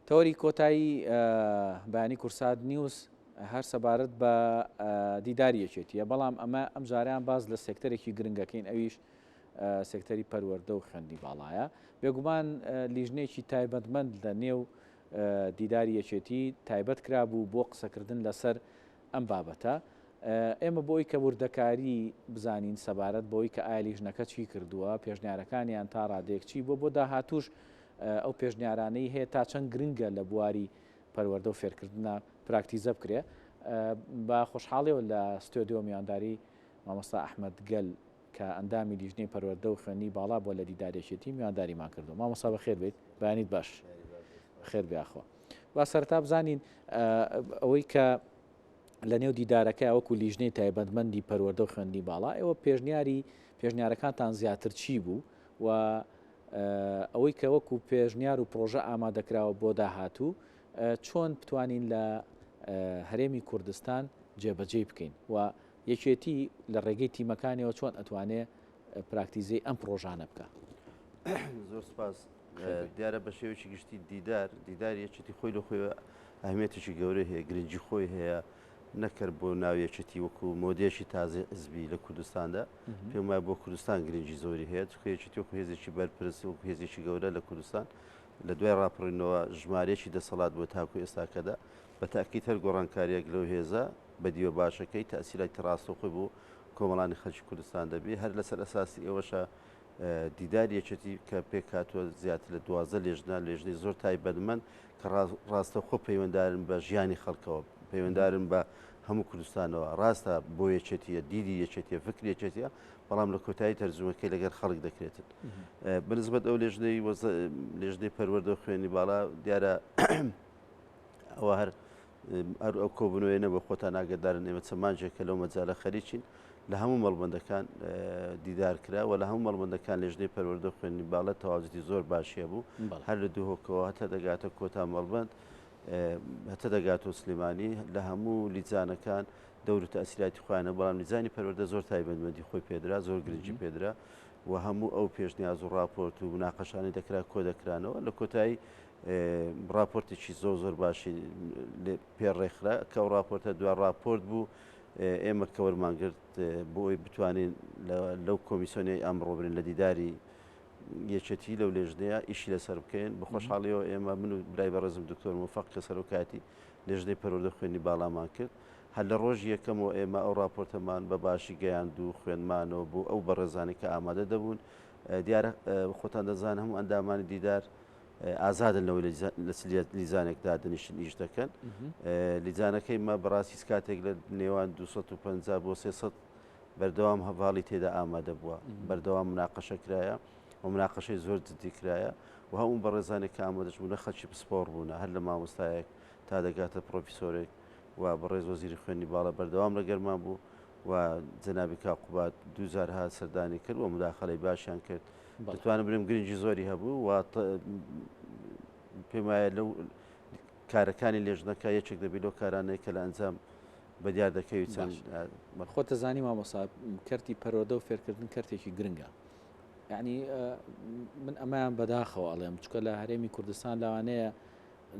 تەوەری کۆتایی بەیانی کورسات نیوز هەر سەبارەت بە دیداری یەکێتیە، بەڵام ئەمە ئەم جاریان باز لە سێکتەرێکی گرنگەکەین، ئەویش سێکتەری پەروەردە و خوێندی باڵایە. بێگومان لیژنێکی تایبەتمەند لە نێو دیداری یەکێتی تایبەت کرابوو بۆ قسەکردن لەسەر ئەم بابەتە. ئێمە بۆی کە وردەکاری بزانین سەبارەت بۆی کە ئایا لیژنەکە چی کردووە، پێشنیارەکانیان تا ڕادێک چی بۆ داهاتوش ئەو پێشنیارانەی هەیە تا چەند گرنگە لە بواری پەروەردە و فێرکردنە پراکتیزە بکرێ. بە خۆشحاڵیەوە لە ستۆدیۆ میوانداری مامۆستا ئەحمەد گەل کە ئەندامی لیژنەی پەروەردە و خوێندنی باڵا بۆ لە دیدارێکێتی میوانداریمان کردو. مامۆستا بەخێر بێت، بەیانیت باش، خێر بیاخۆ. با سەرتا بزانین ئەوەی کە لە نێو دیدارەکە وەکو لیژنەی تایبەتمەندی پەروەردە و خوێندنی باڵا، ئێوە پێشنیارەکانتان زیاتر چی بوو و ئەوەی کە وەکو پێشنیار و پرۆژە ئامادەکراوە بۆ داهاتوو چۆن بتوانین لە هەرێمی کوردستان جێبەجێ بکەین و یەکێتی لە ڕێگەی تیمەکانیەوە چۆن ئەتوانێت پراکتیزەی ئەم پرۆژانە بکە. زۆر سپاس. دیارە بە شێوەیەکی گشتی دیدار یەکێتی خۆی لە خۆی ئەهمیێتێکی گەورە هەیە، گرنگی خۆی هەیە، نەکرد بۆ ناویەکێتی وەکو مۆدێشی تازە حزبی لە کوردستاندا. پێم وایە بۆ کوردستان گرنگی زۆری هەیە، چکەیەکێتی وەکو هێزێکی بەرپرسی وەکو هێزێکی گەورە لە کوردستان لە دوای ڕاپەڕینەوە ژمارەیەکی دەسەڵات بۆ تاکو ئێستاکەدا بە تاکید هەر گۆڕانکاریەک لەو هێزە بە دیوە باشەکەی تەسیراتی ڕاستەوخۆی بۆ کۆمەڵانی خەڵکی کوردستان دەبێت. هەر لەسەر ئەساسی ئێوەشە دیدار یەکێتی کە پێکاتوە زیاتر لە 12 لێژنەی زۆر تایبەتمەند کە ڕاستەوخۆ پەیوەنددارن بە ژیانی خەڵکەوە، پەیوەنددارن بە هەموو کوردستانەوە. ڕاستە بۆ یەکێتیە، دیدی یەکێتیە، فکری یەکێتیە، بەڵام لە کۆتایی تەرجمەکەی لەگەر خەڵک دەکرێتن. بنسبەت ئەو لێژنەی پەروەردە و خوێندنی باڵا دیارە ئەوە هەر ئەو کۆبنەوەیە بە خۆتان ئاگادارن ئێمە چەمانجێکە لەو مەجالە خەریکین لە هەموو مەڵبەندەکان دیدار کرا و لە هەموو مەڵبەندەکان لێژنەی پەروەردە و خوێندنی باڵا تەواوەتی زۆر باشیە بوو، هەر لە دووهۆکەوە هەتە دەگاتە کۆتا مەڵبەند، هەتە دەگاتەوە سلێمانی، لە هەموو لیجانەکان دەور و تەسیراتی خۆیانە، بەڵام لیجانی پەروەردە زۆر تایبەتمەندی خۆی پێدرا، زۆر گرنگی پێدرا و هەموو ئەو پێشنیاز و راپۆرت و مناقەشانی دەکرا کۆ دەکرانەوە. لە کۆتایی راپۆرتێکی زۆر باشی پێڕێکخرا کە ئەو راپۆرتە دوای راپۆرت بوو ئێمە کە وەرمانگرت بۆی بتوانین لەو کۆمیسیۆنی ئەمڕۆ برین لە دیداری یەکێتی لەو لێژنەیە ئیشی لەسەر بکەین. بە خۆشحاڵیەوە ئێمە من و برای بەڕێزم دکتۆر موفەق کە سەرۆکاتی لێژنەی پەروەردە خوێندنی باڵامان کرد، هەر لە ڕۆژی یەکەمەوە ئێمە ئەو راپۆرتەمان بە باشی گەیاند و خوێندمانەوە بوو ئەو بەڕێزانی کە ئامادە دەبوون. دیارە خۆتان دەزان هەموو ئەندامانی دیدار ئازادن لەوەی لە لیزانێکدا دەنیشن ئیش دەکەن. لیزانەکەی مە بەڕاستی کاتێک لە نێوان 250 بۆ 300 بەردەوام هەڤاڵی تێدا ئامادە بووە، بەردەوام مناقەشە کرایە و مناقەشەی زۆر جدی کرایە و هەموو بەڕێزانێک کە ئامادەش بوون خەڵکی پسپۆڕ بوون، هەر لە مامۆستایەک تا دەگاتە پرۆفیسۆرێک و بەڕێز وەزیری خوێندنی باڵا بەردەوام لەگەرمان بوو و جەنابی کاقوبات 2000 ها سەردانی کرد و مداخەڵەی باشیان کرد. دەتوانم بڵێم گرنگی زۆری هەبوو و پێم وایە لەو کارەکانی لێژنەکە یەکێک دەبێت لەو کارانەیە کە لە ئەنجام بە دیار دەکەوی چەند خۆتە زانی مامۆستا کەرتی پەروەردە و فێرکردن کەرتێکی گرنگە. یعنی من ئەمایان بەداخەوە ئەڵێم چکە لە هەرێمی کوردستان لەوانەیە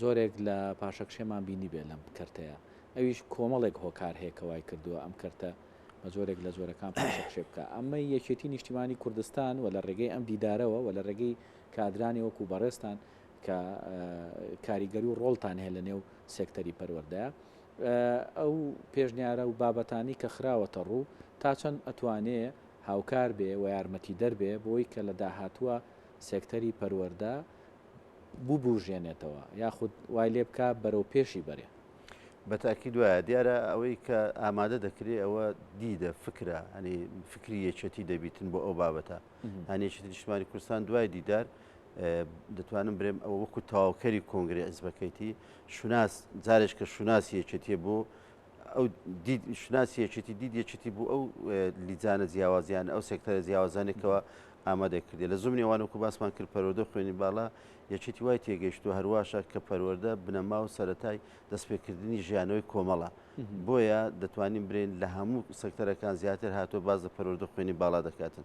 جۆرێک لە پاشەکشێمان بینی بێ لەم کەرتەیە، ئەویش کۆمەڵێک هۆکار هەیە کەوای کردووە ئەم کەرتە بە جۆرێک لە جۆرەکان پاشەکشێ بکە. ئەمە یەکێتی نیشتیمانی کوردستان و لە ڕێگەی ئەم دیدارەوە و لە ڕێگەی کادرانی وەکو بەڕێستان کە کاریگەری و ڕۆڵتان هەیە لە نێو سێکتەری پەروەردەیە، ئەو پێشنیارە و بابەتانی کە خراوەتە ڕوو تا چەند ئەتوانێ هاوکار بێ و یارمەتی دەربێ بۆی کە لە داهاتووە سێکتەری پەروەردە ببوژێنێتەوە یاخود وای لێ بکە بەرەو پێشی بەرێ. بە تاکید وایە دیارە ئەوەی کە ئامادە دەکرێت ئەوە دیدە فکرە، هەنی فکری یەکێتی دەبیتن بۆ ئەو بابەتە. هەنیەکێتی نیشتیمانی کوردستان دوای دیدار دەتوانم برێم ئەوە وەکو تەواوکەری کۆنگرێ حیزبەکەیتی شوناس جارێک کە شوناسی یەکێتیە بۆ ئەو شناسی یەکێتی دید یەکێتی بوو ئەو لیجانە جیاوازیان ئەو سێکتەرە جیاوازانێکەوە ئامادە کردی. لە زمانی ئەوانەوەکو باسمان کرد پەروەردە خوێنی باڵا یەکێتی وای تێگەیشتووە هەرواشە کە پەروەردە بنەما و سەرەتای دەستپێکردنی ژیانەوەی کۆمەڵە، بۆیە دەتوانین برێن لە هەموو سێکتەرەکان زیاتر هاتووە باز لە پەروەردە خوێنی باڵا دەکاتن.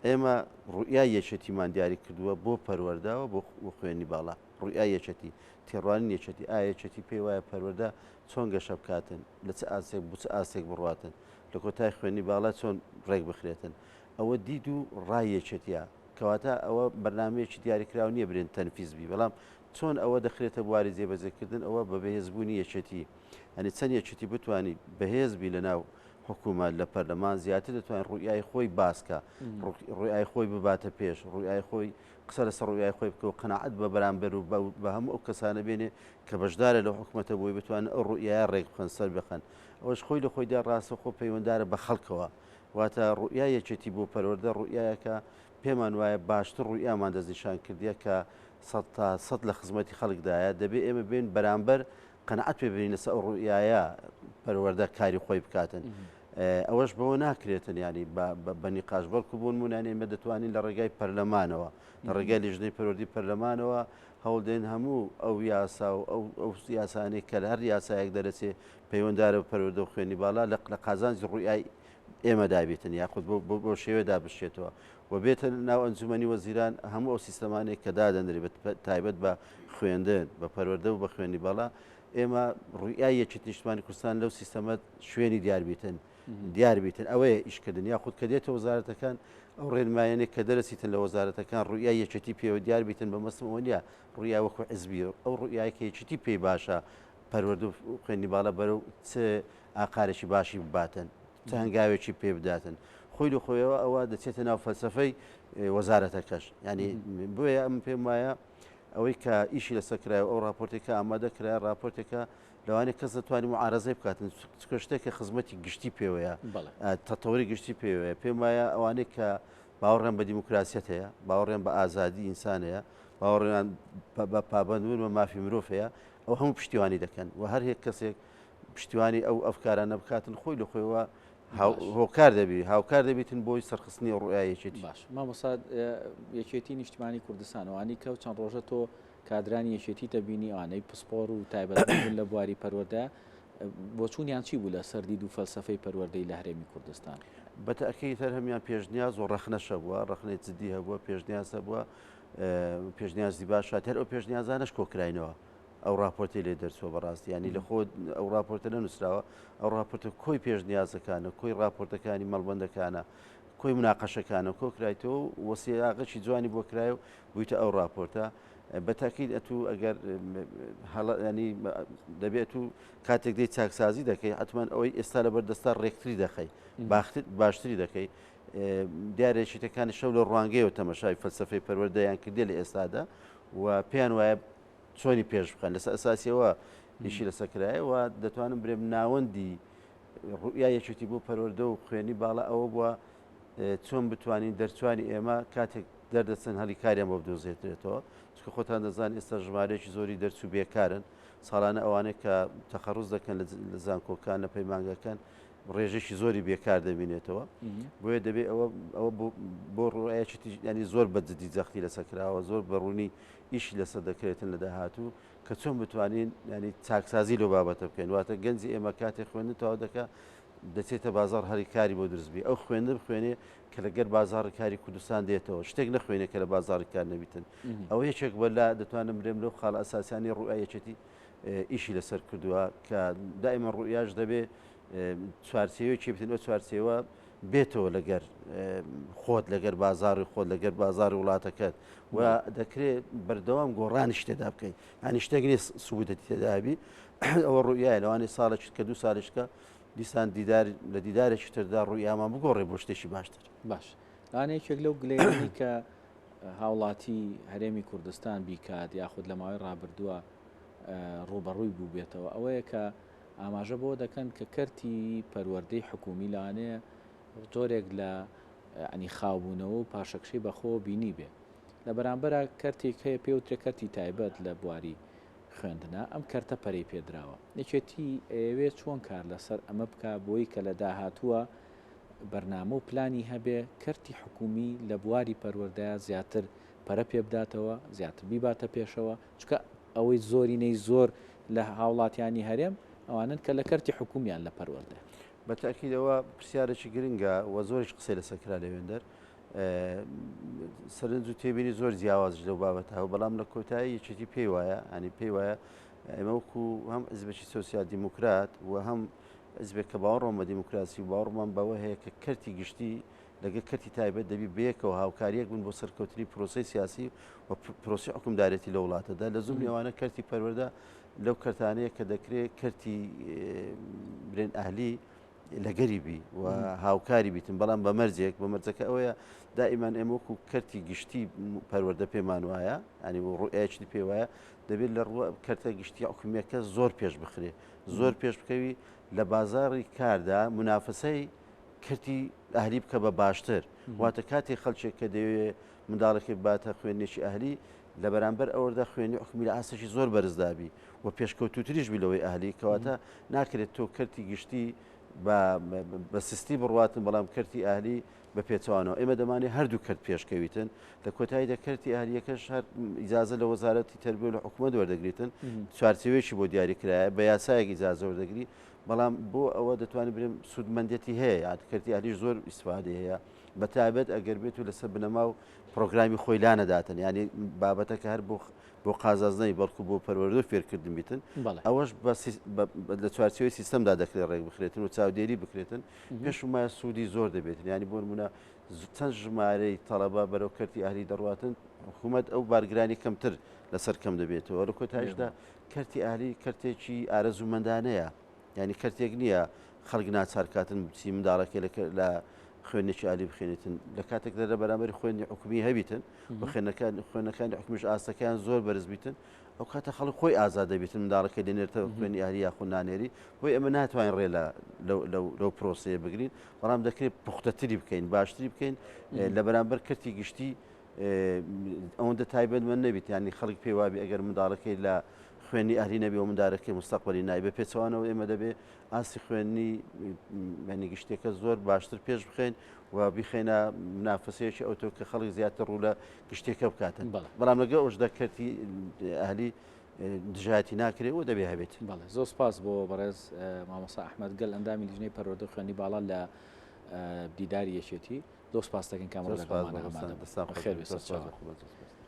ئێمە ڕوئیای یەکێتیمان دیاری کردووە بۆ پەروەردەوە بۆ خوێنی باڵا. ڕوئای یەکەتی تێڕوانی یەکەتی ئایەکەتی پێی وایە پەروەردە چۆن گەشە بکاتن لە چ ئاسێک بچ ئاسێک بڕاتن لە کۆتای خوێنی باڵا چۆن ڕێک بخرێتن ئەوە دید و ڕایەکەتیە کەواتە ئەوە بەرنمەیەکی دیاریکرااو نییە برێن تەنفیزبی بەڵام چۆن ئەوە دەخرێتە بواری جێبەجێکردن ئەوە بە بەهێزبوونی یەکەتی ئەنی چەند یەکەتی بتانی بەهێزبی لە ناو حکوومەت لە پەرلەمان زیاتر دەتوانین ڕوئای خۆی باسکە ڕوئای خۆی بباتە پێش ڕوئای خۆی قسە لەسەر ڕوئای خۆی بکە و قەناعەت بە بەرامبەر و بە هەموو ئەو کەسانە بێنێ کە بەشدارە لەو حکوومەتە بۆی بتوانن ئەو ڕوئای ڕێک بخەن سەر بخەن ئەوەش خۆی لە خۆیدا ڕاستەخۆ پەیوەنددارە بە خەڵکەوە واتە ڕوئای یەکەتی بۆ پەروەردە ڕوئایەکە پێمان وایە باشتر ڕوئیامان دەستنیشان کردیە کە 100 لە خزمەتی خەڵکدایە دەبێت ئێمە بێن بەرامبەر قەنەعەت پێ ببینین لەسەر ئەو ڕوئایە پەروەردە کاری خۆی بکاتن ئەوەش بەوە ناکرێتن ینی بە نیقاش بەڵکو بوون مونانێ ئێمە دەتوانین لە ڕێگای پەرلەمانەوە لە ڕێگای لیژنەی پەروەردی پەرلەمانەوە هەوڵدێن هەموو ئەو یاسا و ئەو یاسانەی کە لە هەر یاسایەک دەرەچێ پەیوەنددارە پەروەردە و خوێنی باڵا لە قازانجی ڕوئای ئێمە دابێتن یاخود بۆ شێوەدا بشێتەوە و بێتە ناو ئەنجومەنی وەزیران هەموو ئەو سیستەمانێک کە دادەنرێت تایبەت بە خوێندن بە پەروەردە و بە خوێنی باڵا ئێمە ڕوئای یەکێتی نیشتمانی کوردستان لەو سیستەمە شوێنی دیاربیتن ئەوەیە ئیشکردن یاخود کە دێتە وەزارەتەکان ئەو ڕێنمایانێک کە دەرەسیتن لە وەزارەتەکان ڕوئای یەکێتی پێوە دیاربیتن بە مەسمەوە نیە ڕوئای وەکو حزبی ئەو ڕوئایکە یەکێتی پێی باشە پەروەردە و خوێنی باڵا بەرەو چ ئاقارێکی باشی بباتن چ هەنگاوێکی پێ بداتن خۆی لە خۆیەوە ئەوە دەچێتە ناو فەلسەفەی وەزارەتەکەش ینی بۆیە ئەم پێم وایە ئەوەی کە ئیشی لەسەرکرایە ئەو راپۆرتێکە ئامادەکرا راپۆرتێکە لەوانێت کەس دەتوانانی معارەزەی بکاتن شتێکە خزمەتی گشتی پێوەیە تەتەوەری گشتی پێوەیە پێم وایە ئەوانەیە کە باوەڕێن بە دیموکراسیەت هەیە باوەڕێن بە ئازادی ئینسانەیە باوەڕێن بە پابندبوون بە مافی مرۆڤ هەیە ئەو هەموو پشتیوانی دەکەن و هەر هێک کەسێک پشتیوانی ئەو ئەفکارانە بکاتن خۆی لە خۆیەوە هۆکار دەبی هاوکار دەبیتن بۆی سەرخستنی ڕوئایەکێتی باش مامۆستا یەکێتی نیشتمانی کوردستانەوەی کە چەند ڕۆژە تۆ کادرانی یەکێتی دەبینی ئەوانەی پسپۆر و تایبەتبوون لە بواری پەروەردە بۆ چوونیان چی بوو لە سەردید و فەلسەفەی پەروەردەی لە هەرێمی کوردستان بەتەکەی تەر هەمیان پێشنیاز و ڕەخنەشە بووە ڕەخنەی جدی هەبووە پێشنیازە بووە پێشنیازی باشە هەر ئەو پێشنیازانش کۆکراینەوە ئەو راپۆرتی لێ دەرچوە بەڕاستی ینی لە خۆ ئەو راپۆرتە نەنووسراوە ئەو راپۆرتە کۆی پێشنیازەکانە کۆی راپۆرتەکانی مەڵبەندەکانە کۆی مناقەشەکانە کۆکرایتەوە وەسیاغەی جوانی بۆ کرای و بوویتە ئەو راپۆرتە بەتاکیید ئەتوو ئەگەر ینی دەبێت و کاتێک دەی چاکسازی دەکەی حتمما ئەوەی ئێستا لە بەردەستا ڕێکتری دەخەی باشتری دەکەی دیارێکیتەکانی شەو لە ڕوانگەیەوە تەمەشای فەلسەفەی پەروەردەیان کردێ لە ئێستادا و پێیان وایە چۆنی پێش بخەن لەسەر ئەساسیەوە هیچی لەسەرکرایە و دەتوانم برێم ناوەندی ڕوئای یەکێتی بۆ پەروەردە و خوێنی باڵا ئەوە بووە چۆن بتوانین دەرچوانی ئێمە کاتێک دەردەچن هەڵی کاریان بۆ بدۆزێترێتەوە چکە خۆتان دەزان ئێستا ژمارەیەکی زۆری دەرچوو بێکارن ساڵانە ئەوانەیە کە تەخەڕوز دەکەن لە زانکۆکان لە پەیمانگەکان ڕێژێکی زۆری بێکار دەبینێتەوە بۆیە دەبێت ئەوە بۆ ڕوئایەتی ینی زۆر بەجددی جەختی لەسەرکراوە زۆر بەڕوونی ئیشی لەسەر دەکرێتن لە داهاتوو کە چۆن بتوانین ینی چاکسازی لەو بابەتە بکەین واتە گەنجی ئێمە کاتێک خوێندنەوە دەکە دەچێتە بازار هەری کاری بۆ دروستبی ئەو خوێندن بخوێنێ کە لەگەر بازاری کاری کوردستان دێتەوە شتێک نەخوێنێت کە لە بازاری کار نەبیتن ئەو یەکێک بەلا دەتوانم برێم لەو خاڵ ئەساسیانی ڕوئایەتی ئیشی لەسەر کردووە کە دائیمە ڕوئیاش دەبێت چوارچێوەیەکی بتن ئەو چوارچێوە بێتەوە لەگەر خۆت لەگەر بازاری خۆت لەگەر بازاری وڵاتەکەت و دەکرێت بەردەوام گۆڕانی شتێدا بکەین هەنی شتێک نیە سوودەتی تێدابی ئەوە ڕوئایە لەوانەیە ساڵێکی کە 2 ساڵشکە دیسان لە دیدارێکی تردا ڕوئیامان بگۆڕێ بۆ شتێکی باشتر باش لانەیەکێک لەو گلەیانی کە هاوڵاتی هەرێمی کوردستان بیکات یاخود لە ماوەی ڕابردووە ڕوبەڕووی بوو بێتەوە ئەوەیە کە ئاماژە بۆ دەکەن کە کەرتی پەروەردەی حکومی لانەیە جۆرێک لە ئەنی خاوبوونەوە و پاشەکشەی بەخۆ بینی بێ لە بەرامبەرە کەرتێک هەیە پێوترێ کەرتی تایبەت لە بواری خوێندنە ئەم کەرتە پەرەی پێدراوە یەکێتی ئەوێ چۆن کار لەسەر ئەمە بکە بۆی کە لە داهاتووە بەرنامە و پلانی هەبێ کەرتی حکومی لە بواری پەروەردەیە زیاتر پەرە پێ بداتەوە زیاتر بیباتە پێشەوە چکە ئەوەی زۆرینەی زۆر لە هاوڵاتیانی هەرێم ئەوانن کە لە کەرتی حکومیان لە پەروەردە بەتاکیدەوە پرسیارێکی گرنگە و زۆرش قسەی لەسەرکرا لەوێندەر سەرنج و تێبینی زۆر جیاوازش لەو بابەتەوە بەڵام لە کۆتایی یەکێتی پێی وایە ئەنی پێی وایە ئێمە وەکو هەم حزبێکی سۆسیال دیموکرات و هەم حزبێک کە باوەڕۆم بە دیموکراسی و باوەڕمان بەوە هەیە کە کەرتی گشتی لەگە کەرتی تایبەت دەبی بەیەکەوە هاوکاریەک بن بۆ سەرکەوتنی پرۆسی سیاسی و پرۆسی حکومدارەتی لە وڵاتەدا لە زوم لێوانە کەرتی پەروەردە لەو کەرتانەیە کە دەکرێت کەرتی برێن ئەهلی لەگەری بی و هاوکاری بیتن بەڵام بە مەرجێک بە مەرجەکە ئەوەیە دائیمان ئێمە وەکو کەرتی گشتی پەروەردە پێمان وایە ئەنی ڕوئایکی پێ وایە دەبێت لە ڕوە کەرتە گشتی حکومیەکە زۆر پێش بخرێ زۆر پێش بکەوی لە بازاری کاردا منافسەی کەرتی ئەهلی بکە بە باشتر واتە کاتێک خەڵکێک کە دەوێت منداڵێکی باتە خوێندێکی ئەهلی لە بەرامبەر ئەوەدا خوێنی حکومی لە ئاساشی زۆر بەرزدابی و پێشکەوتوتریش بی لەوەی ئەهلی کەواتە ناکرێت تۆ کەرتی گشتی بە سستی بڕواتن بەڵام کەرتی ئاهلی بە پێچوانەوە ئێمە دەمانێت هەردوو کەرت پێشکەویتن لە کۆتایی دەکەرتی ئاهلیەکەش هەر ئیجازە لە وەزارەتی تەربیە لە حکومەت وەردەگریتن چوارچێوێکی بۆ دیاریکرایە بە یاسایەک ئیجازە وەردەگری بەڵام بۆ ئەوە دەتوانێت برێم سوودمەندەتی هەیە یادکەرتی ئاهلیش زۆر ئیسفادە هەیە بە تایبەت ئەگەر بێت و لەسەر بنەما و پرۆگرامی خۆی لانەداتن ینی بابەتەکە هەر بۆ قازازنەی بەڵکو بۆ پەروەردە فێرکردن بیتن ئەوەش لە چوارچەوەی سیستەمدا دەکرێت ڕێک بخرێتن و چاودێری بکرێتن پێش ومایە سوودی زۆر دەبێتن ینی بۆ نمونە چەند ژمارەی تەڵەبا بەرەو کەرتی ئاهلی دەڕواتن حکوومەت ئەو بارگرانی کەمتر لەسەر کەم دەبێتەوە لە کۆتایشدا کەرتی ئاهلی کەرتێکی ئارەزومەندانەیە ینی کەرتێک نییە خەڵک ناچارکاتن بچی منداڵەکە لە خوێنێکی ئالی بخێنێتن لە کاتێکدا لە بەرامبەری خوێنی حکومی هەبیتن بە خوێنەکانی حکومیش ئاستەکان زۆر بەرز بیتن ئەو کاتە خەڵک خۆی ئازاد دەبێتن منداڵەکە دێنێتەوە خوێنی ئالی یاخود نانێری بۆی ئەمە ناتوانین ڕێ لەو پرۆسەیە بگرین بەڵام دەکرێت پوختەتری بکەین باشتری بکەین لە بەرامبەر کەرتی گشتی ئەوەندە تایبەتمەند نەبیت ینی خەڵک پێی وابی ئەگەر منداڵەکەی لە خوێنی ئاهلی نەبی و مندارەکەی مستەقبەلی نای بە پێچەوانەوە ئێمە دەبێت ئاسی خوێنی مەنی گشتێکە زۆر باشتر پێش بخەین و بیخێنە منافسەیەکی ئەوتۆ کە خەڵک زیاتر ڕوو لە گشتێکە بکاتن بەڵام لەگە ئەوشدا کەرتی ئاهلی دژایەتی ناکرێت و دەبێ هەبێت زۆر سپاس بۆ بەڕێز مامۆستا ئەحمەد گەل ئەندامی لیژنەی پەروەردە خوێنی باڵا لە دیداری یەکێتی دۆ سپاس دەکەین کامەرە